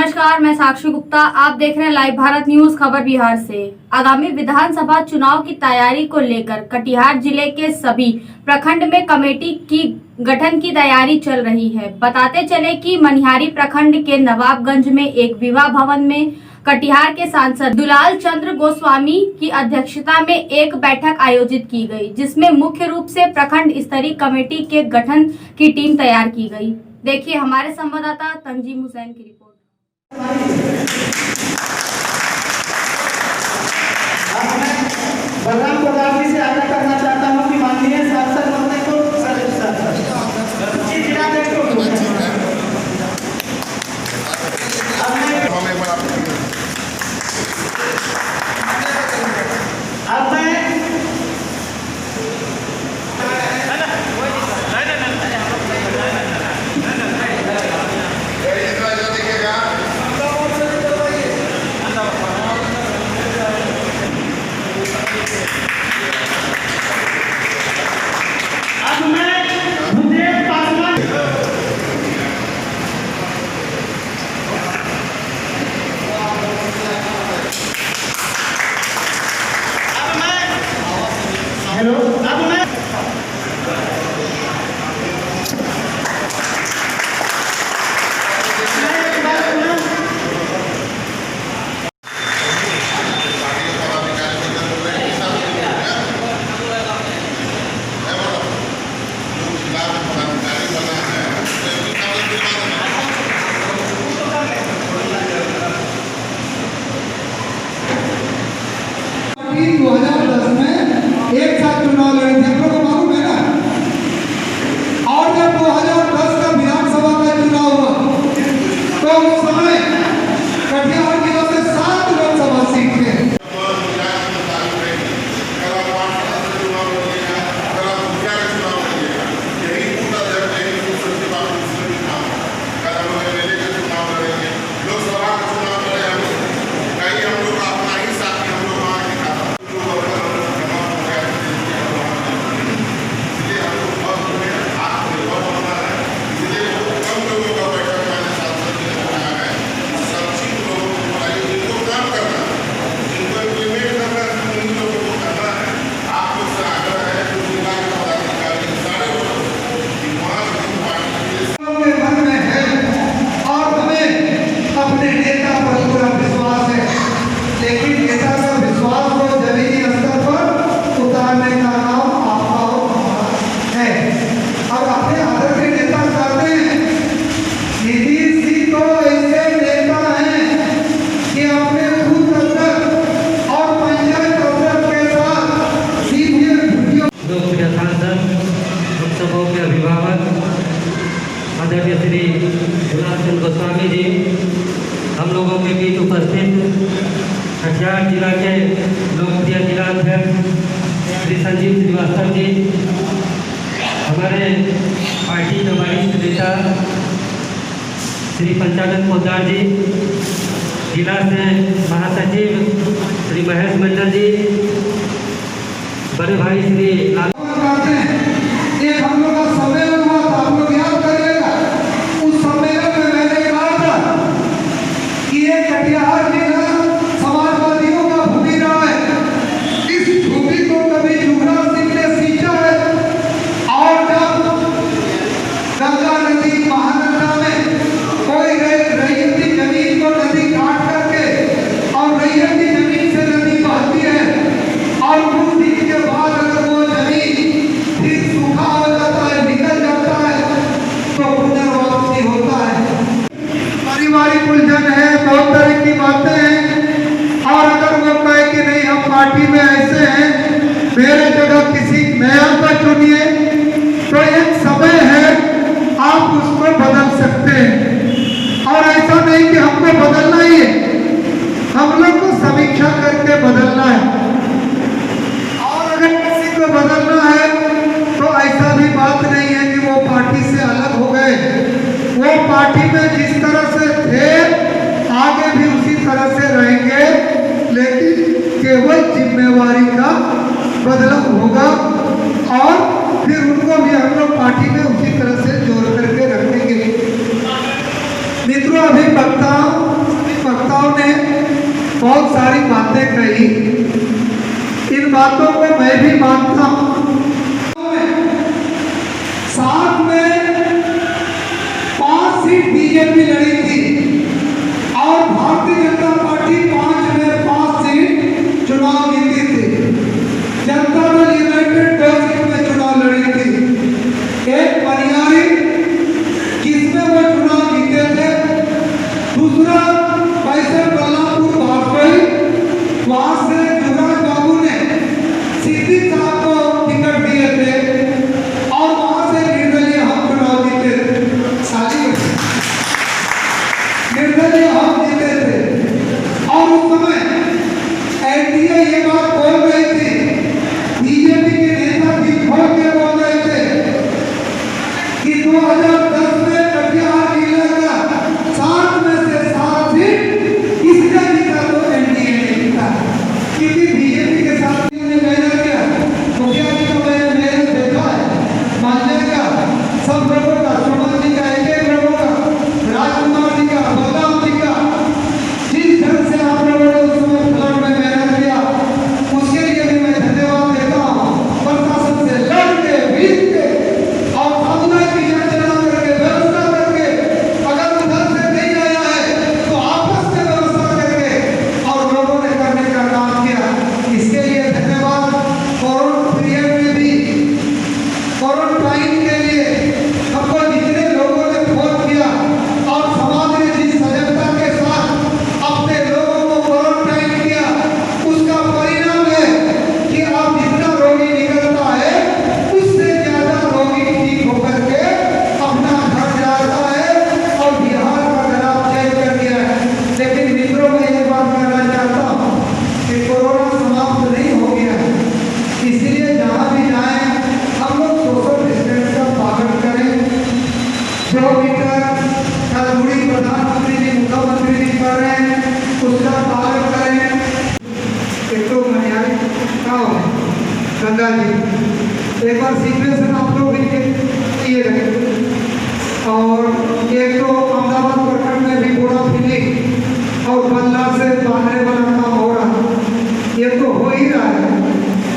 नमस्कार, मैं साक्षी गुप्ता। आप देख रहे हैं लाइव भारत न्यूज खबर बिहार से। आगामी विधानसभा चुनाव की तैयारी को लेकर कटिहार जिले के सभी प्रखंड में कमेटी की गठन की तैयारी चल रही है। बताते चले कि मनिहारी प्रखंड के नवाबगंज में एक विवाह भवन में कटिहार के सांसद दुलाल चंद्र गोस्वामी की अध्यक्षता में एक बैठक आयोजित की गई, जिसमें मुख्य रूप से प्रखंड स्तरीय कमेटी के गठन की टीम तैयार की गई। देखिए हमारे संवाददाता तंजीम हुसैन की रिपोर्ट। बलराम प्रधान जी से आग्रह करना चाहता हूँ कि माननीय सांसद महोदय को एक साथ चुनाव लड़े थे, आपको मालूम है ना। और जब 2010 का विधानसभा का चुनाव हुआ तो उस समय कटिहार जिला में 7 लोकसभा सीट थे। आदरणीय श्री दुलाल चंद्र गोस्वामी जी, हम लोगों के बीच उपस्थित कटिहार जिला के लोकप्रिय जिला अध्यक्ष श्री संजीव श्रीवास्तव जी, हमारे पार्टी के वरिष्ठ नेता श्री पंचानंद पोद्दार जी, जिला से महासचिव श्री महेश मंडल जी, बड़े भाई श्री लाल हम लोग का सम्मेलन हुआ था, आप लोग याद करिएगा। उस सम्मेलन में मैंने कहा था कि ये कटिहार जिला समाजवादियों का भूमि रहा है, इस भूमि को कभी युवराज सिंह ने सींचा है। और जब गंगा नदी महानंदा में कोई रैयत की जमीन को नदी काट करके और रैयत की जमीन से नदी बहती है और कुछ दिन के बाद अगर वो जमीन फिर सूखा हो जाता है, निकल जाता है, तो पुनर्वापसी होता है। पारिवारिक उलझन है, बहुत तरह की बातें हैं। और अगर वो कहे कि नहीं हम पार्टी में ऐसे हैं, मेरे जगह किसी नया को चुनिए, तो एक समय है, आप उसको बदल सकते हैं। और ऐसा नहीं कि हमको बदलना ही है, हम लोग को समीक्षा करके बदलना है। और अगर किसी को बदलना है तो ऐसा भी बात नहीं है कि वो पार्टी से अलग हो गए। वो पार्टी में जिस तरह से थे आगे भी उसी तरह से रहेंगे, लेकिन केवल जिम्मेवारी का बदलाव होगा और फिर उनको भी हम लोग पार्टी में उसी तरह से जोड़ करके रखेंगे। मित्रों, अभी वक्ता बातों को मैं भी मानता हूँ। साथ में 5 सीट बीजेपी लड़ी थी और भारतीय जनता पार्टी 5 में 5 सीट चुनाव जीती थी। जनता दल यूनाइटेड 2 सीट में चुनाव लड़ी थी। एक मनियारी जिसमें वो चुनाव जीते थे, दूसरा पैसे बल्लापुर भाजपाई, वहां से युवराज बाबू ने सिद्धि साहब को टिकट दिए थे और वहां से निर्दलीय हम चुनाव जीते थे। निर्दलीय हम जीते थे और उस समय एनडीए ये बात बोल रही थी, बीजेपी के नेता भी खोल के बोल रहे थे कि 2010 में कटिहार जिले का 7 में से 7 सीट किसने जीता, तो एनडीए ने जीता, क्योंकि बीजेपी के साथ ने मेहनत किया। मुखिया जी को मैंने देखा है, मानने का सब लोगों का, सुमन जी का, एक लोगों का, राजकुमार जी का, बलराम जी का, जिस ढंग से आप लोगों ने उस समय फ्लड में मेहनत किया, उसके लिए भी मैं धन्यवाद देता हूँ। प्रशासन से लड़ के, भीड़ के और सामुदायिक किचन चला करके, व्यवस्था करके, अगर उधर से नहीं आया है तो आपस में व्यवस्था करके और लोगों ने करने का काम किया, इसके लिए धन्यवाद। कोरोना पीरियड में भी क्वारंटाइन के लिए हमको जितने लोगों ने फोन किया और समाज ने जिस सजगता के साथ अपने लोगों को क्वारंटाइन किया, उसका परिणाम है कि अब जितना रोगी निकलता है उससे ज्यादा रोगी ठीक होकर के अपना घर जाता है और बिहार का खराब चेंज कर दिया है। लेकिन मित्रों, मैं एक बात कहना चाहता हूँ कि कोरोना समाप्त नहीं हो गया है, इसलिए जहाँ भी जाएं हम लोग सोशल डिस्टेंस का पालन करें। 2 मीटर का दूरी प्रधानमंत्री जी, मुख्यमंत्री जी कर रहे हैं, उसका पालन करें। एक तो मनियारी गाँव है गंगा जी, एक बार सिचुएशन आप लोग भी किए रहे, और एक तो अहमदाबाद प्रखंड में भी पूरा फिलिंग और बल्ला से बांधने वाला काम हो रहा है, ये तो हो ही रहा है।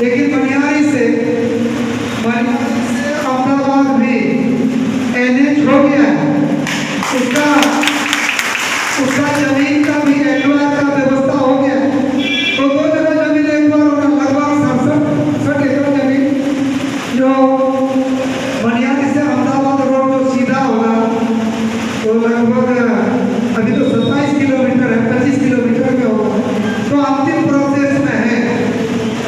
लेकिन मनियारी से अहमदाबाद भी एनएच हो गया है, उसका जमीन का भी एलओआर का व्यवस्था हो गया है। तो 2 जगह जमीन एक बार लगभग 67 एकड़ जमीन जो मनियारी से अहमदाबाद रोड जो सीधा होगा तो लगभग अभी तो 27 किलोमीटर है, 25 किलोमीटर में होगा, तो अंतिम प्रोसेस में है।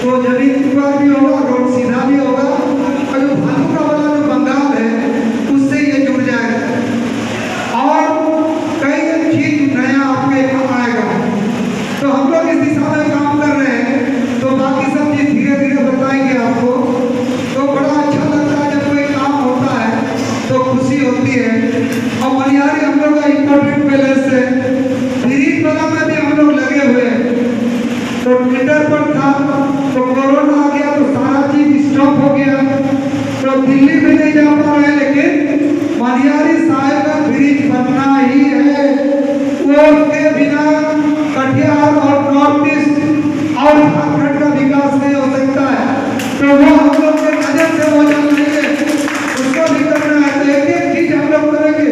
तो जमीन पर भी होगा, रोड सीधा भी होगा, और जो भालुका वाला जो बंगाल है उससे ये जुड़ जाएगा और कई चीज नया आपके आएगा। तो हम लोग इस दिशा में काम कर रहे हैं, तो बाकी सब चीज धीरे धीरे बताएंगे आपको। तो बड़ा अच्छा लगता है जब कोई काम होता है तो खुशी होती है। और मनियारी हम लोग का इम्पोर्टेंट पैलेस है, ब्रिज वाला में भी हम लोग लगे हुए हैं। तो ट्विटर पर था तो कोरोना आ गया तो सारा चीज स्टॉप हो गया, तो दिल्ली में नहीं जा पा रहे, लेकिन मनियारी साहिब का ब्रिज बनना ही है। वो उसके बिना कटिहार और नॉर्थ ईस्ट और झारखंड का विकास नहीं हो सकता है। तो वो हम लोग के नजर से वो चल रही है, उसको भी करना है। तो एक चीज हम लोग करेंगे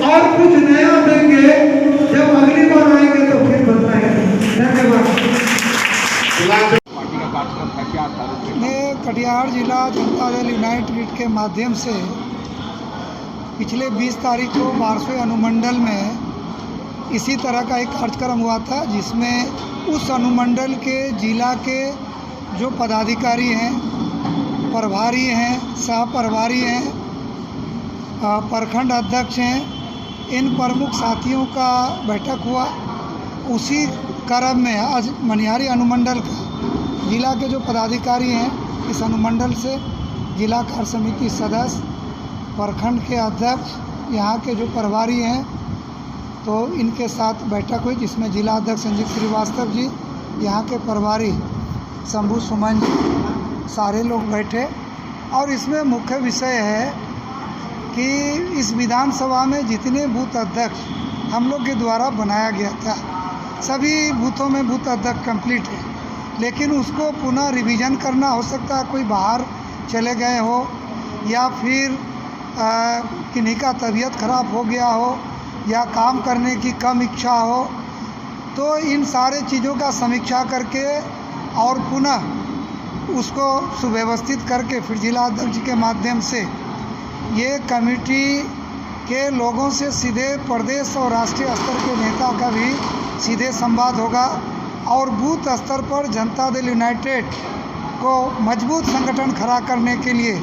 और कुछ नया देंगे, जब अगली बार आएंगे तो फिर बताएंगे। धन्यवाद। मैं कटिहार जिला जनता दल यूनाइटेड के माध्यम से पिछले 20 तारीख को 12वें अनुमंडल में इसी तरह का एक कार्यक्रम हुआ था, जिसमें उस अनुमंडल के जिला के जो पदाधिकारी हैं, प्रभारी हैं, सह प्रभारी हैं, प्रखंड अध्यक्ष हैं, इन प्रमुख साथियों का बैठक हुआ। उसी क्रम में आज मनियारी अनुमंडल का जिला के जो पदाधिकारी हैं, इस अनुमंडल से जिला कार्य समिति सदस्य, प्रखंड के अध्यक्ष, यहाँ के जो प्रभारी हैं, तो इनके साथ बैठक हुई, जिसमें जिला अध्यक्ष संजीव श्रीवास्तव जी, यहाँ के प्रभारी शंभू सुमन जी, सारे लोग बैठे। और इसमें मुख्य विषय है कि इस विधानसभा में जितने बूथ अध्यक्ष हम लोग के द्वारा बनाया गया था, सभी बूथों में बूथ अध्यक्ष कंप्लीट है। लेकिन उसको पुनः रिवीजन करना, हो सकता है कोई बाहर चले गए हो या फिर किन्हीं का तबीयत ख़राब हो गया हो या काम करने की कम इच्छा हो, तो इन सारे चीज़ों का समीक्षा करके और पुनः उसको सुव्यवस्थित करके फिर जिला अध्यक्ष के माध्यम से ये कमेटी के लोगों से सीधे प्रदेश और राष्ट्रीय स्तर के नेता का भी सीधे संवाद होगा और बूथ स्तर पर जनता दल यूनाइटेड को मजबूत संगठन खड़ा करने के लिए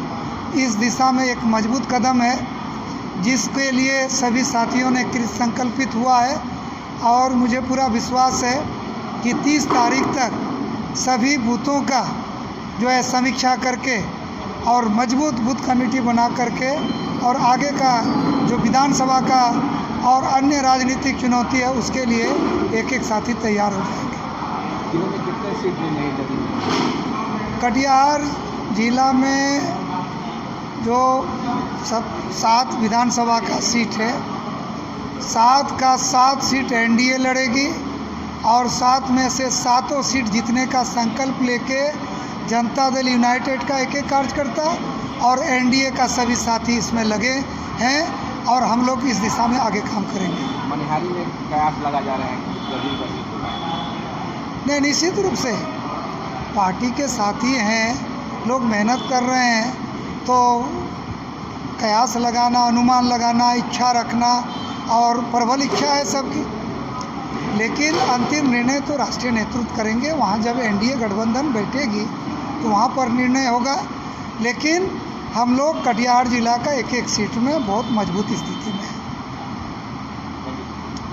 इस दिशा में एक मजबूत कदम है, जिसके लिए सभी साथियों ने कृत संकल्पित हुआ है। और मुझे पूरा विश्वास है कि 30 तारीख तक सभी बूथों का जो है समीक्षा करके और मजबूत बूथ कमेटी बना करके और आगे का जो विधानसभा का और अन्य राजनीतिक चुनौती है उसके लिए एक एक साथी तैयार हो जाएंगे। जिलों में कितने सीट नहीं लगी? कटिहार जिला में जो 7 विधानसभा का सीट है, 7 का 7 सीट एनडीए लड़ेगी और 7 में से 7 सीट जीतने का संकल्प लेके जनता दल यूनाइटेड का एक कार्यकर्ता और एनडीए का सभी साथी इसमें लगे हैं और हम लोग इस दिशा में आगे काम करेंगे। मनिहारी में कयास लगा जा रहा है कि जदयू का सीट होगा? नहीं, निश्चित रूप से पार्टी के साथी हैं, लोग मेहनत कर रहे हैं, तो कयास लगाना, अनुमान लगाना, इच्छा रखना और प्रबल इच्छा है सबकी, लेकिन अंतिम निर्णय तो राष्ट्रीय नेतृत्व करेंगे। वहाँ जब एनडीए गठबंधन बैठेगी तो वहाँ पर निर्णय होगा, लेकिन हम लोग कटिहार जिला का एक एक सीट में बहुत मजबूत स्थिति में हैं।